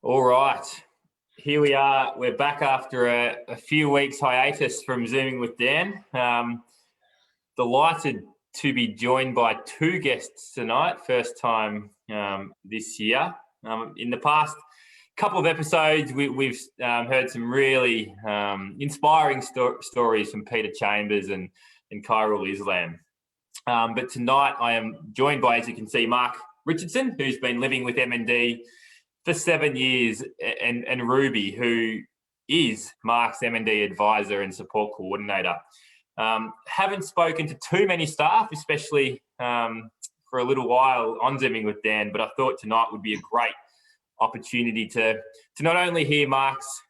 All right, here we are. We're back after a few weeks hiatus from Zooming with Dan. Delighted to be joined by two guests tonight, first time this year. In the past couple of episodes, we've heard some really inspiring stories from Peter Chambers and Khairul Islam. But tonight I am joined by, as you can see, Mark Richardson, who's been living with MND for 7 years, and Ruby, who is Mark's MND Advisor and Support Coordinator. Haven't spoken to too many staff, especially for a little while on Zooming with Dan, but I thought tonight would be a great opportunity to not only hear Mark's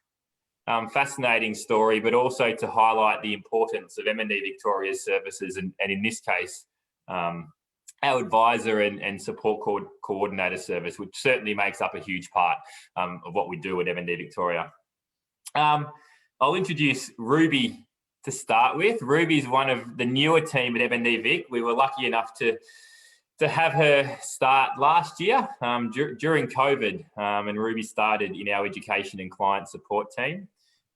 fascinating story, but also to highlight the importance of MND Victoria's services, and in this case, our advisor and support coordinator service, which certainly makes up a huge part of what we do at MND Victoria. I'll introduce Ruby to start with. Ruby's one of the newer team at MND Vic. We were lucky enough to have her start last year during COVID, and Ruby started in our education and client support team.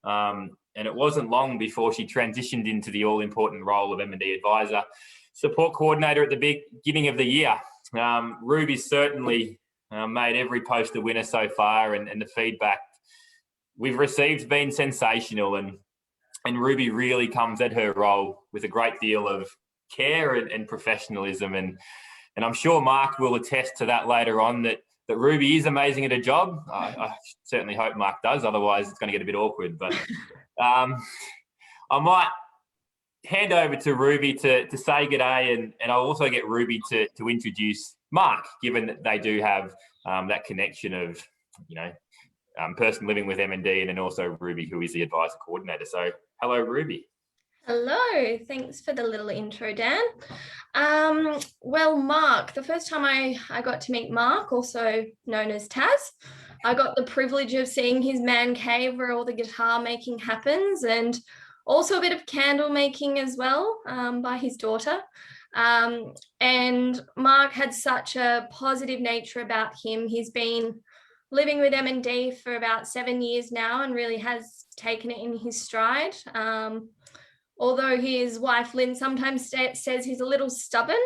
And it wasn't long before she transitioned into the all-important role of MND Advisor Support Coordinator at the beginning of the year. Ruby's certainly made every post a winner so far, and the feedback we've received has been sensational, and Ruby really comes at her role with a great deal of care and professionalism, and I'm sure Mark will attest to that later on, that Ruby is amazing at her job. I certainly hope Mark does, otherwise it's going to get a bit awkward. But I might hand over to Ruby to say good day, and I'll also get Ruby to introduce Mark, given that they do have that connection of, person living with MND, and then also Ruby, who is the advisor coordinator. So hello, Ruby. Hello, thanks for the little intro, Dan. Well, Mark, the first time I got to meet Mark, also known as Taz, I got the privilege of seeing his man cave where all the guitar making happens, and also a bit of candle making as well by his daughter. And Mark had such a positive nature about him. He's been living with MND for about 7 years now and really has taken it in his stride. Although his wife Lynn sometimes says he's a little stubborn,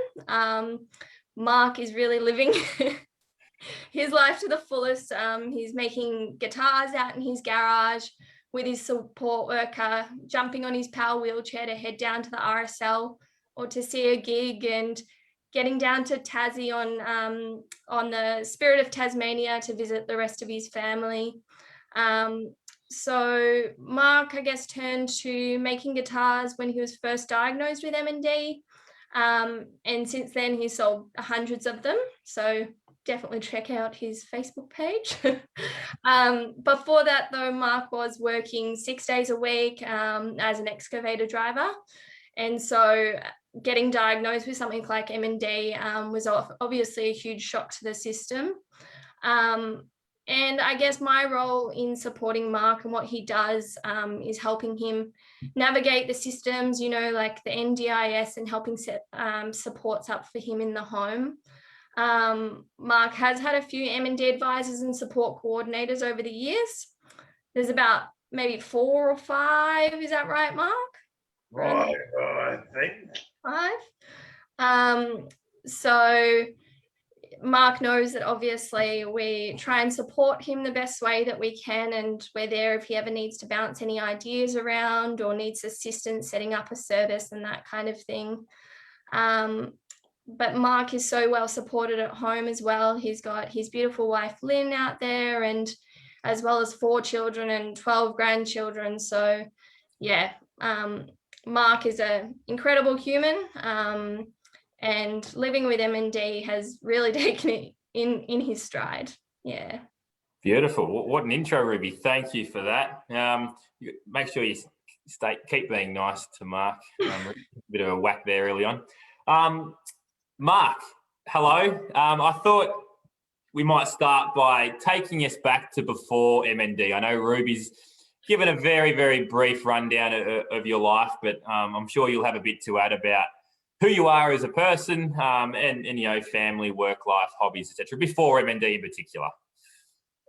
Mark is really living his life to the fullest. He's making guitars out in his garage with his support worker, jumping on his power wheelchair to head down to the RSL or to see a gig, and getting down to Tassie on the Spirit of Tasmania to visit the rest of his family. So Mark, I guess, turned to making guitars when he was first diagnosed with MND. And since then he's sold hundreds of them. So definitely check out his Facebook page. Before that though, Mark was working 6 days a week as an excavator driver. And so getting diagnosed with something like MND was obviously a huge shock to the system. And I guess my role in supporting Mark and what he does is helping him navigate the systems, like the NDIS, and helping set supports up for him in the home. Mark has had a few MND advisors and support coordinators over the years. There's about maybe 4 or 5, is that right, Mark? Right, I think. 5. So Mark knows that obviously we try and support him the best way that we can, and we're there if he ever needs to bounce any ideas around or needs assistance setting up a service and that kind of thing. But Mark is so well supported at home as well. He's got his beautiful wife Lynn out there, and as well as 4 children and 12 grandchildren. So yeah, Mark is an incredible human. And living with MND has really taken it in his stride. Yeah. Beautiful. What an intro, Ruby. Thank you for that. Make sure you keep being nice to Mark. A bit of a whack there early on. Mark, hello. I thought we might start by taking us back to before MND. I know Ruby's given a very, very brief rundown of your life, but I'm sure you'll have a bit to add about who you are as a person, and family, work life, hobbies, etc. before MND in particular.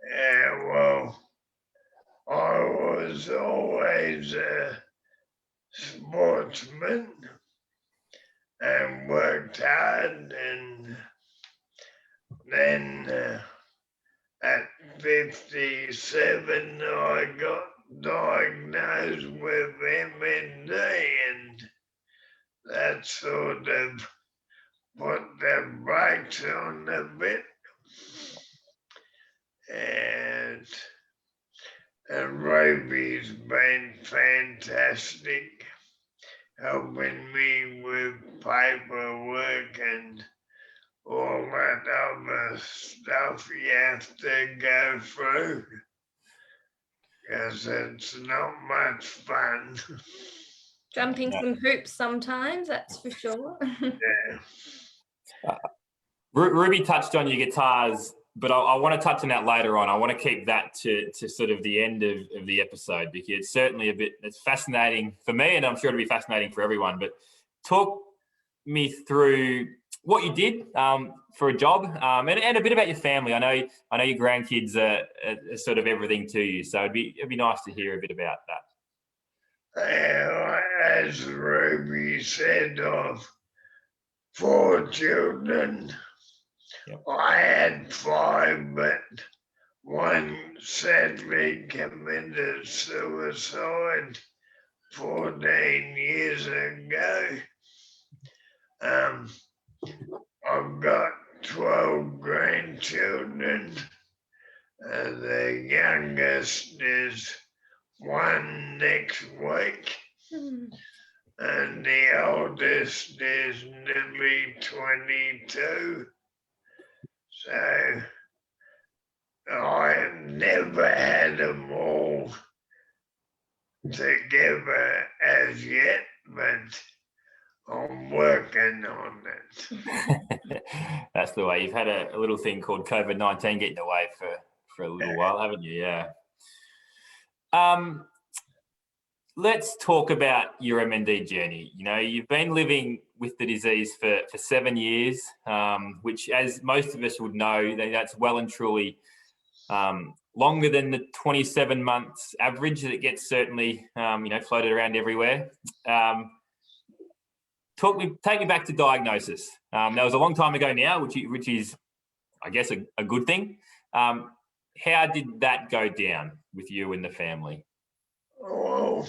Yeah, was always a sportsman and worked hard, and then at 57 I got diagnosed with MND, and that sort of put the brakes on a bit. And Ruby's been fantastic, helping me with paperwork and all that other stuff you have to go through, because it's not much fun. Jumping some hoops sometimes, that's for sure. Yeah. Ruby touched on your guitars, but I want to touch on that later on. I want to keep that to sort of the end of the episode, because it's certainly it's fascinating for me, and I'm sure it'll be fascinating for everyone. But talk me through what you did for a job, and a bit about your family. I know your grandkids are sort of everything to you, so it'd be nice to hear a bit about that. As Ruby said, of 4 children. Yep. I had 5, but one sadly committed suicide 14 years ago. I've got 12 grandchildren. The youngest is 1 next week. And the oldest is nearly 22. So I never had them all together as yet, but I'm working on it. That's the way. You've had a little thing called COVID-19 getting away for a little while, haven't you? Yeah. Let's talk about your MND journey. You know, you've been living with the disease for 7 years, which, as most of us would know, that's well and truly longer than the 27 months average that it gets certainly, floated around everywhere. Take me back to diagnosis. That was a long time ago now, which is, I guess, a good thing. How did that go down with you and the family? Oh,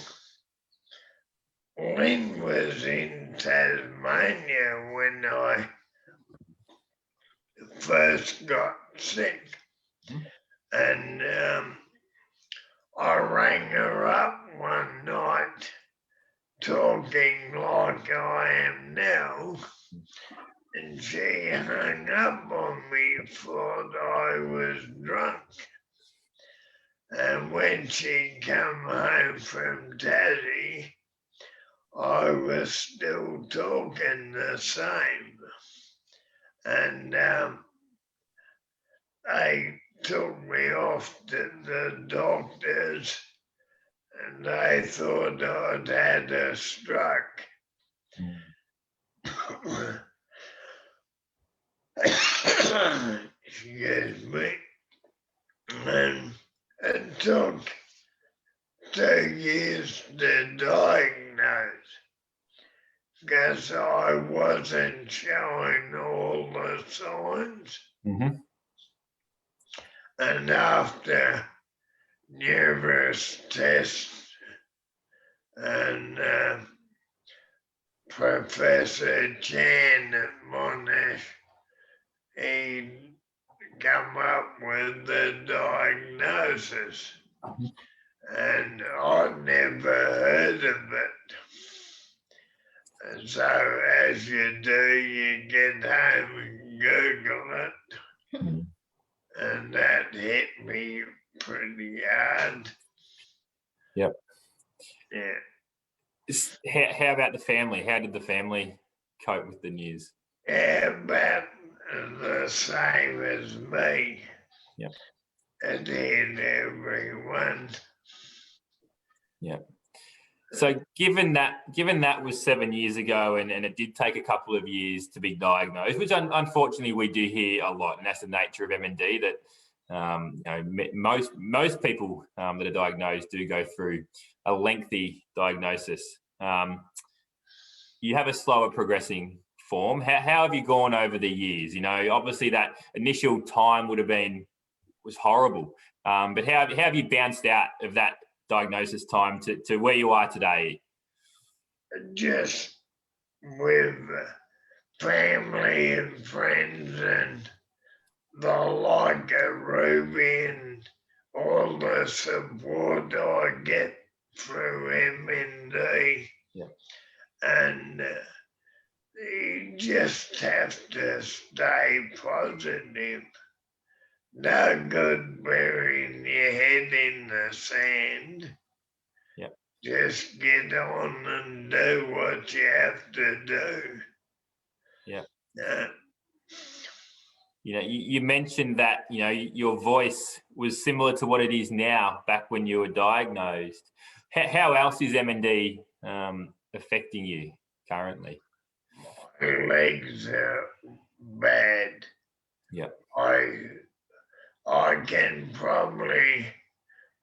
Lynn was in Tasmania when I first got sick, and I rang her up one night talking like I am now, and she hung up on me, thought I was drunk. And when she come home from Tassie, I was still talking the same. And they took me off to the doctors, and they thought I'd had a stroke. Excuse me. And it took 2 years to diagnose, because I wasn't showing all the signs. And after numerous tests and Professor Chan at Monash, he come up with the diagnosis, and I'd never heard of it. And so, as you do, you get home and Google it, and that hit me pretty hard. Yep. Yeah. How about the family? How did the family cope with the news? Yeah, about the same as me. Yep. It hit everyone. Yeah. So given that was 7 years ago, and it did take a couple of years to be diagnosed, which unfortunately we do hear a lot, and that's the nature of MND, that Most people that are diagnosed do go through a lengthy diagnosis. You have a slower progressing form. How have you gone over the years? Obviously that initial time was horrible, but how have you bounced out of that diagnosis time to where you are today? Just with family and friends and the like of Ruby and all the support I get through MND. Yeah. And you just have to stay positive. No good burying your head in the sand. Yeah. Just get on and do what you have to do. Yeah. You mentioned that, your voice was similar to what it is now back when you were diagnosed. How else is MND affecting you currently? My legs are bad. Yeah. I can probably,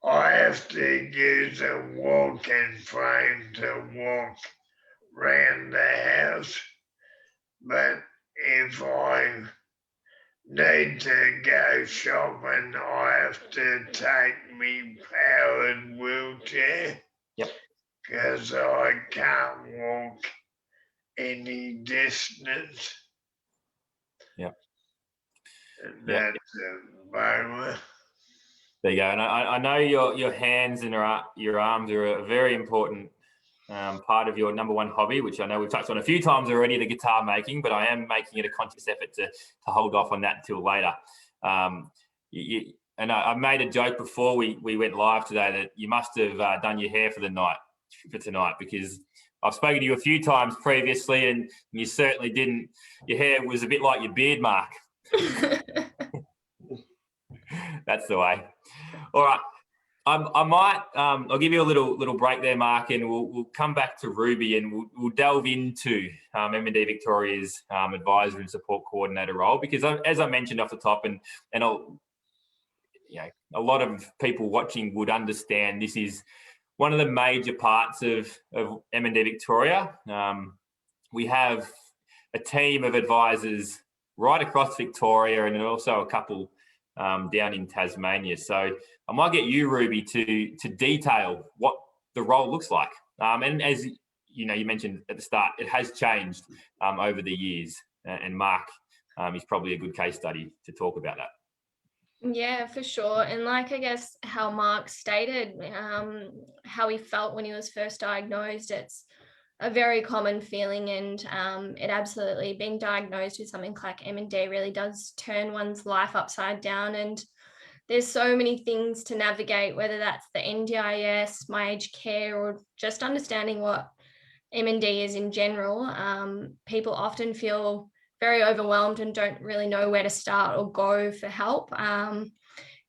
I have to use a walking frame to walk around the house. But if I need to go shopping, I have to take me powered wheelchair. Yep. Because I can't walk any distance. Yep. And that's a bummer. There you go. And I know your hands and your arms are a very important part of your number one hobby, which I know we've touched on a few times already, the guitar making, but I am making it a conscious effort to hold off on that till later. And I made a joke before we went live today that you must have done your hair for tonight, because I've spoken to you a few times previously and you certainly didn't. Your hair was a bit like your beard, Mark. That's the way. All right. I'll give you a little break there, Mark, and we'll come back to Ruby and we'll delve into MND Victoria's advisor and support coordinator role, because as I mentioned off the top, and a lot of people watching would understand this is one of the major parts of MND Victoria. We have a team of advisors right across Victoria and also a couple down in Tasmania. So I might get you, Ruby, to detail what the role looks like. And as you mentioned at the start, it has changed over the years. And Mark is probably a good case study to talk about that. Yeah, for sure. And I guess how Mark stated, how he felt when he was first diagnosed, it's a very common feeling, and it absolutely, being diagnosed with something like MND really does turn one's life upside down. And there's so many things to navigate, whether that's the NDIS, my aged care, or just understanding what MND is in general. People often feel very overwhelmed and don't really know where to start or go for help.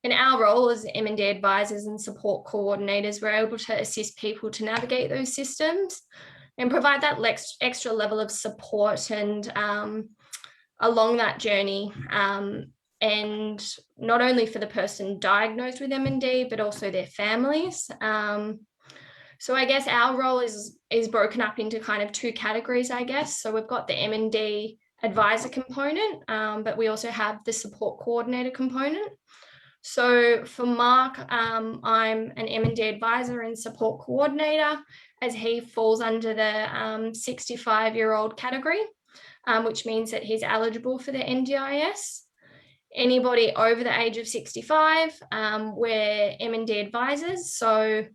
In our role as MND advisors and support coordinators, we're able to assist people to navigate those systems and provide that extra level of support and along that journey. And not only for the person diagnosed with MND, but also their families. So I guess our role is broken up into kind of two categories, I guess. So we've got the MND advisor component, but we also have the support coordinator component. So for Mark, I'm an MND advisor and support coordinator, as he falls under the 65-year-old category, which means that he's eligible for the NDIS. Anybody over the age of 65, we're MND advisors. So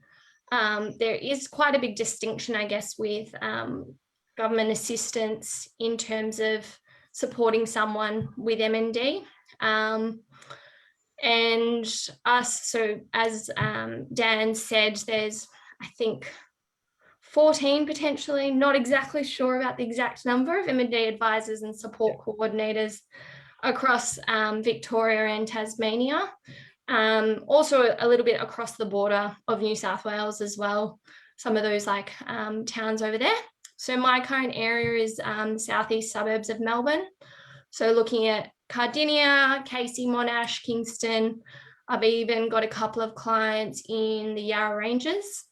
there is quite a big distinction, I guess, with government assistance in terms of supporting someone with MND. And us, so as Dan said, there's, I think, 14 potentially, not exactly sure about the exact number of MND advisors and support coordinators across Victoria and Tasmania. Also a little bit across the border of New South Wales as well, some of those towns over there. So my current area is southeast suburbs of Melbourne. So looking at Cardinia, Casey, Monash, Kingston. I've even got a couple of clients in the Yarra Ranges.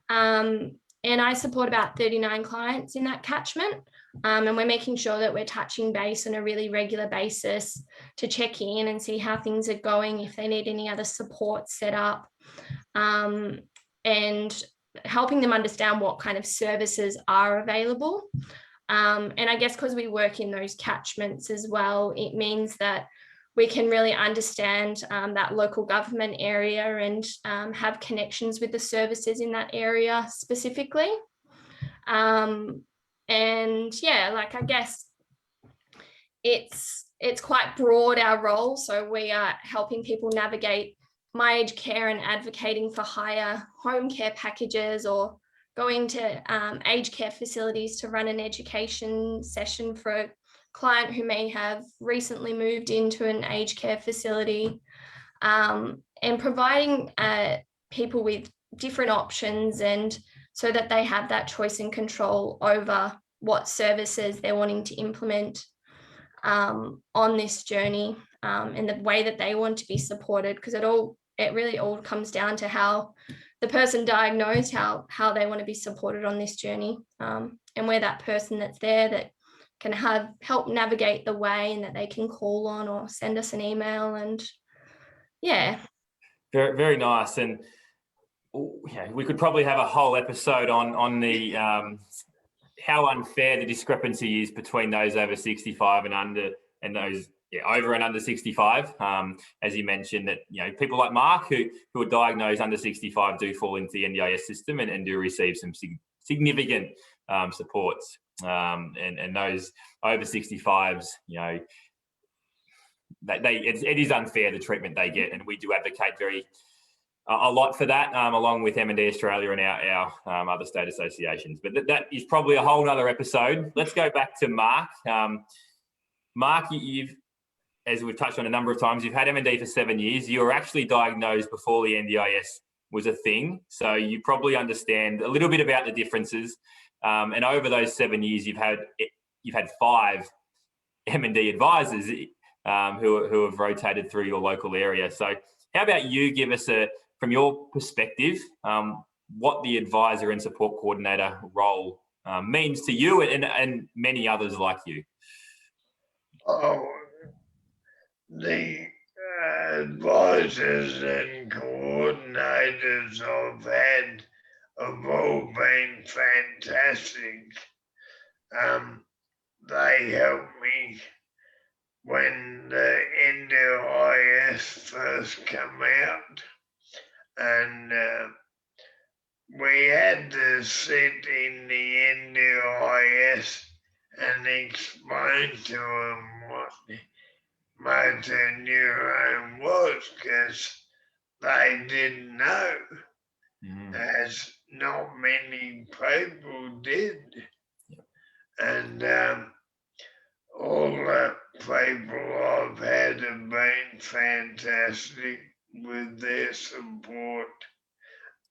And I support about 39 clients in that catchment. And we're making sure that we're touching base on a really regular basis to check in and see how things are going, if they need any other support set up, and helping them understand what kind of services are available. And I guess because we work in those catchments as well, it means that we can really understand that local government area and have connections with the services in that area specifically. And yeah, like I guess it's quite broad, our role. So we are helping people navigate my aged care and advocating for higher home care packages, or going to aged care facilities to run an education session for a client who may have recently moved into an aged care facility, and providing people with different options, and so that they have that choice and control over what services they're wanting to implement on this journey, and the way that they want to be supported, because it really all comes down to how the person diagnosed, how they want to be supported on this journey, and we're that person that's there that can help navigate the way, and that they can call on or send us an email. And yeah, very, very nice. And yeah, we could probably have a whole episode on the how unfair the discrepancy is between those over 65 and under, and those over and under 65. As you mentioned, that people like Mark who are diagnosed under 65 do fall into the NDIS system and do receive some significant supports. And those over 65s, it is unfair, the treatment they get, and we do advocate a lot for that, along with MND Australia and our other state associations. But that is probably a whole other episode. Let's go back to Mark. Mark, you've, as we've touched on a number of times, you've had MND for 7 years. You were actually diagnosed before the NDIS was a thing, so you probably understand a little bit about the differences. And over those 7 years, you've had 5 MND advisors who have rotated through your local area. So how about you give us from your perspective, what the advisor and support coordinator role means to you and many others like you? Oh, the advisors and coordinators I've had have all been fantastic. They helped me when the NDIS first came out, and we had to sit in the NDIS and explain to them what motor neurone was, because they didn't know, as not many people did. And all the people I've had have been fantastic with their support,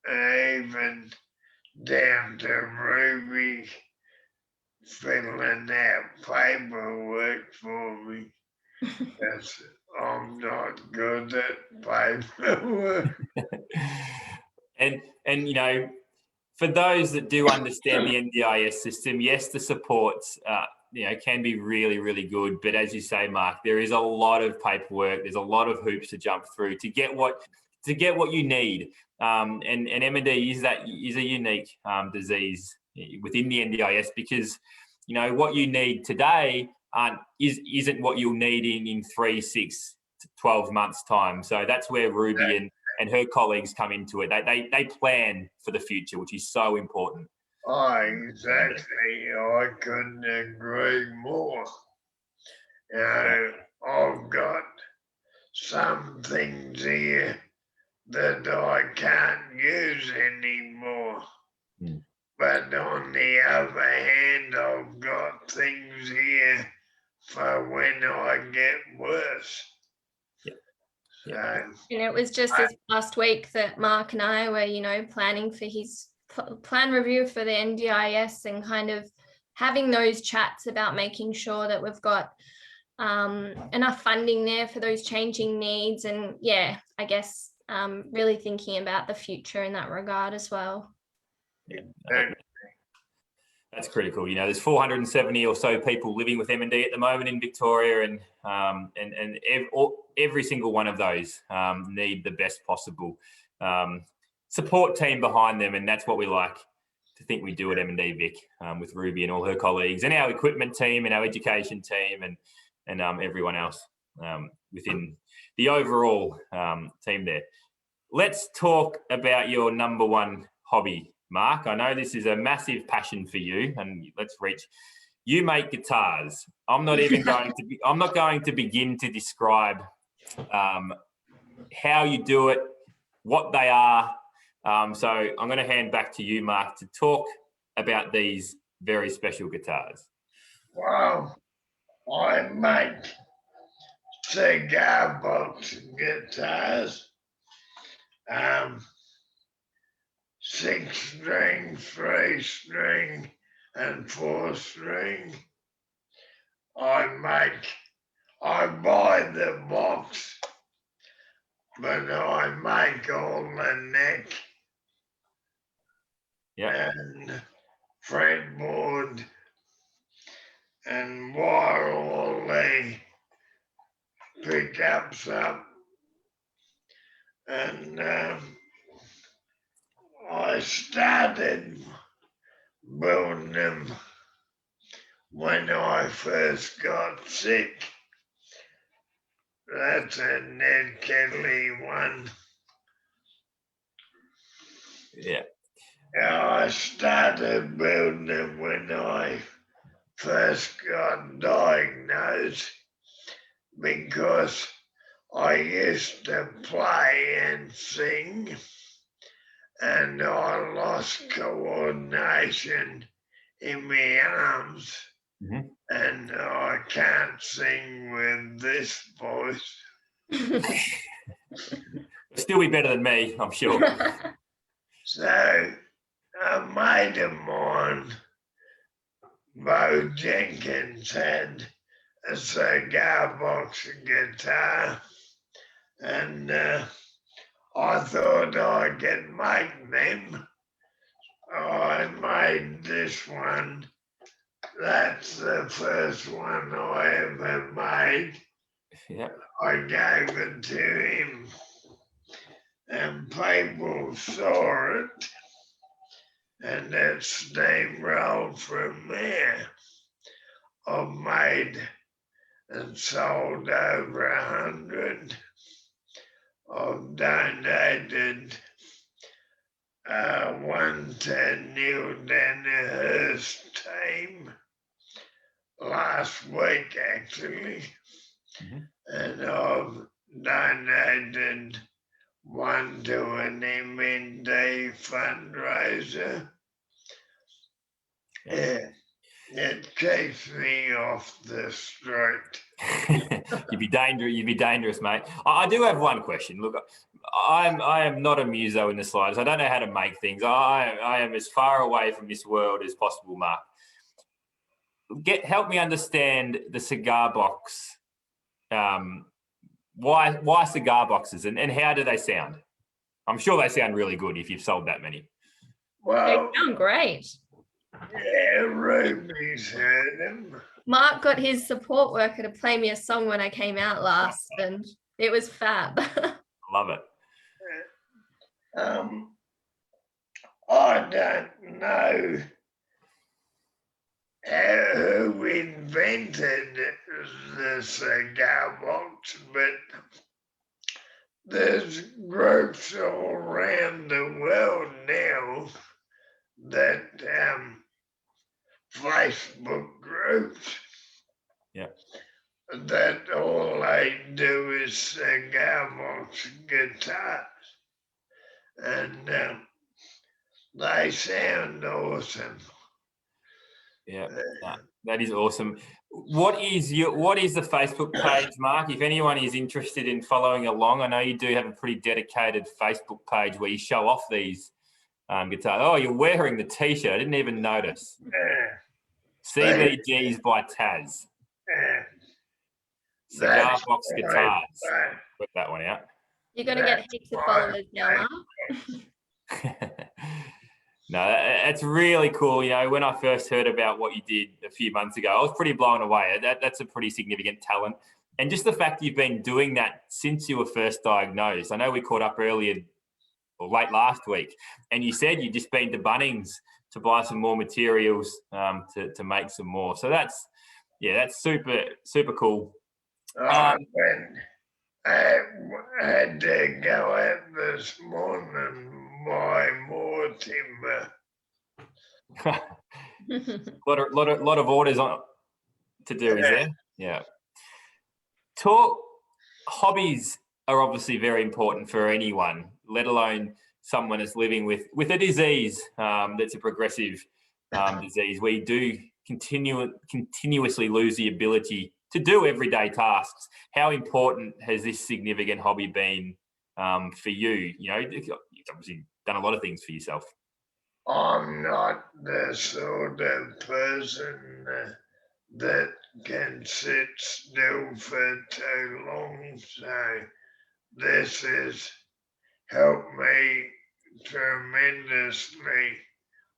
and even down to Ruby filling out paperwork for me. Because I'm not good at paperwork. And for those that do understand the NDIS system, yes, the supports can be really, really good. But as you say, Mark, there is a lot of paperwork. There's a lot of hoops to jump through to get what you need. And MND is a unique disease within the NDIS, because what you need today isn't what you'll need in 3, 6, 12 months time. So that's where Ruby and her colleagues come into it. They plan for the future, which is so important. Oh, exactly. I couldn't agree more. I've got some things here that I can't use anymore. But on the other hand, I've got things here for when I get worse. And it was just this last week that Mark and I were, planning for his plan review for the NDIS, and kind of having those chats about making sure that we've got enough funding there for those changing needs, and yeah, I guess really thinking about the future in that regard as well. Yeah, that's critical. You know, there's 470 or so people living with MND at the moment in Victoria, and every single one of those need the best possible support team behind them, and that's what we like to think we do at MND Vic with Ruby and all her colleagues, and our equipment team and our education team, and everyone else within the overall team there. Let's talk about your number one hobby, Mark. I know this is a massive passion for you, and let's reach. You make guitars. I'm not going to begin to describe how you do it, what they are. So I'm going to hand back to you, Mark, to talk about these very special guitars. Well, I make cigar box guitars. 6-string, 3-string, and 4-string. I buy the box, but I make all the neck and fretboard and wire all the pickups up, and I started building them when I first got sick. That's a Ned Kelly one. Yeah. I started building them when I first got diagnosed, because I used to play and sing, and I lost coordination in my arms, and I can't sing with this voice. Still be better than me, I'm sure. So a mate of mine, Bo Jenkins, had a cigar box guitar, and I thought I could make them. I made this one. That's the first one I ever made. Yeah. I gave it to him, and people saw it, and it steamrolled from there. I've made and sold over 100. I've donated one to Neil Danaher's team last week, actually, and I've donated one to an MND fundraiser. Yeah. It keeps me off the street. You'd be dangerous, mate. I do have one question. Look, I am not a muso in the slightest. I don't know how to make things. I am as far away from this world as possible, Mark. Help me understand the cigar box. Why cigar boxes, and how do they sound? I'm sure they sound really good if you've sold that many. Well, they sound great. Yeah, Ruby's heard them. Mark got his support worker to play me a song when I came out last, and it was fab. Love it. I don't know who invented the cigar box, but there's groups all around the world now that Facebook groups, that all they do is cigar box guitars, and they sound awesome. Yeah, that is awesome. What is the Facebook page, Mark? If anyone is interested in following along, I know you do have a pretty dedicated Facebook page where you show off these guitars. Oh, you're wearing the T-shirt. I didn't even notice. CBGs by Taz. Cigar That's box right, guitars. but Put that one out. You're going to get heaps of followers now, Mark. No, it's really cool. You know, when I first heard about what you did a few months ago, I was pretty blown away. That's a pretty significant talent. And just the fact you've been doing that since you were first diagnosed. I know we caught up earlier or late last week, and you said you'd just been to Bunnings to buy some more materials to make some more. So that's super, super cool. when I had to go out this morning buy more timber. lot of orders on to do, is there? Yeah. Hobbies are obviously very important for anyone, let alone someone that's living with a disease that's a progressive disease. We do continuously lose the ability to do everyday tasks. How important has this significant hobby been for you? You know, you've obviously done a lot of things for yourself. I'm not the sort of person that can sit still for too long, so this has helped me tremendously.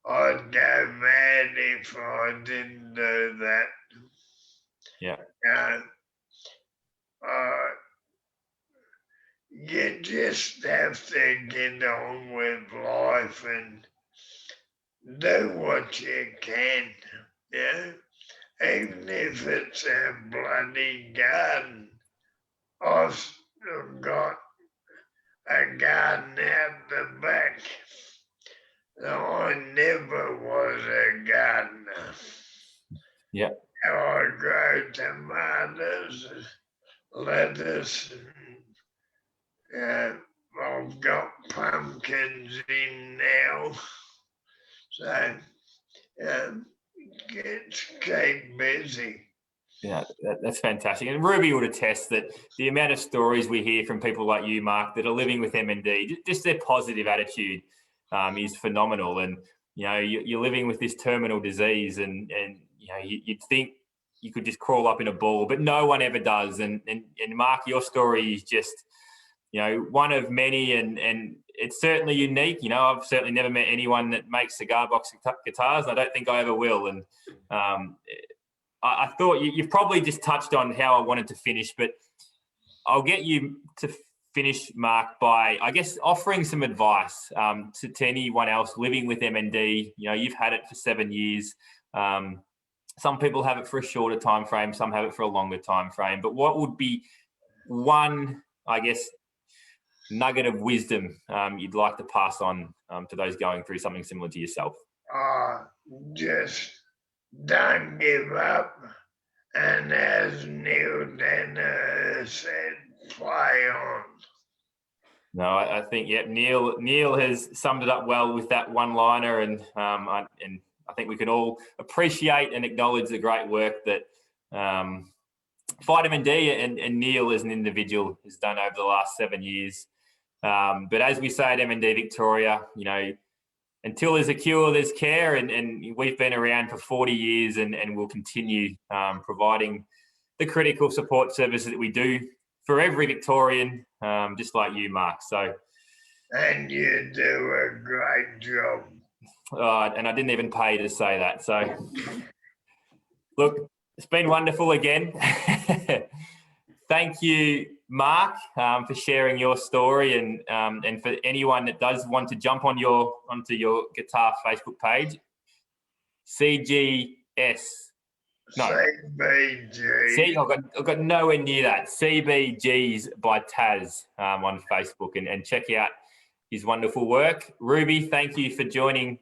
I'd go mad if I didn't do that. Yeah. You just have to get on with life and do what you can, yeah. Even if it's a bloody garden. I've still got a garden out the back. So I never was a gardener. Yeah. I grow tomatoes, lettuce, and I've got pumpkins in now. So keep busy. Yeah, that's fantastic. And Ruby would attest that the amount of stories we hear from people like you, Mark, that are living with MND, just their positive attitude is phenomenal. And, you know, you're living with this terminal disease and you know, you'd think you could just crawl up in a ball, but no one ever does. And Mark, your story is just, you know, one of many, and it's certainly unique. You know, I've certainly never met anyone that makes cigar box guitars, and I don't think I ever will. And I thought you've probably just touched on how I wanted to finish, but I'll get you to finish, Mark, by, I guess, offering some advice to anyone else living with MND. You know, you've had it for 7 years. Some people have it for a shorter time frame, some have it for a longer time frame. But what would be one, I guess, nugget of wisdom you'd like to pass on to those going through something similar to yourself? Just don't give up, and as Neil Danner said, play on. No, I think Neil has summed it up well with that one-liner, and I think we can all appreciate and acknowledge the great work that Vitamin D and Neil as an individual has done over the last 7 years. But as we say at MND Victoria, you know, until there's a cure, there's care, and we've been around for 40 years and we'll continue providing the critical support services that we do for every Victorian, just like you, Mark. So, and you do a great job. And I didn't even pay to say that. So, look, it's been wonderful again. Thank you, Mark, for sharing your story, and for anyone that does want to jump on onto your guitar Facebook page, CGS. No, CBG. See, I've got nowhere near that. CBGs by Taz on Facebook, and check out his wonderful work. Ruby, thank you for joining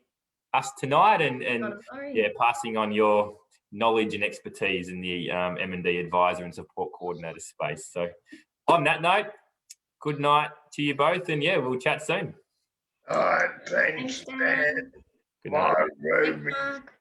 us tonight and passing on your knowledge and expertise in the MND Advisor and Support Coordinator space. So on that note, good night to you both, and we'll chat soon. All right, thanks, Dan. Good night. Bye, Ruby. Thanks, Mark.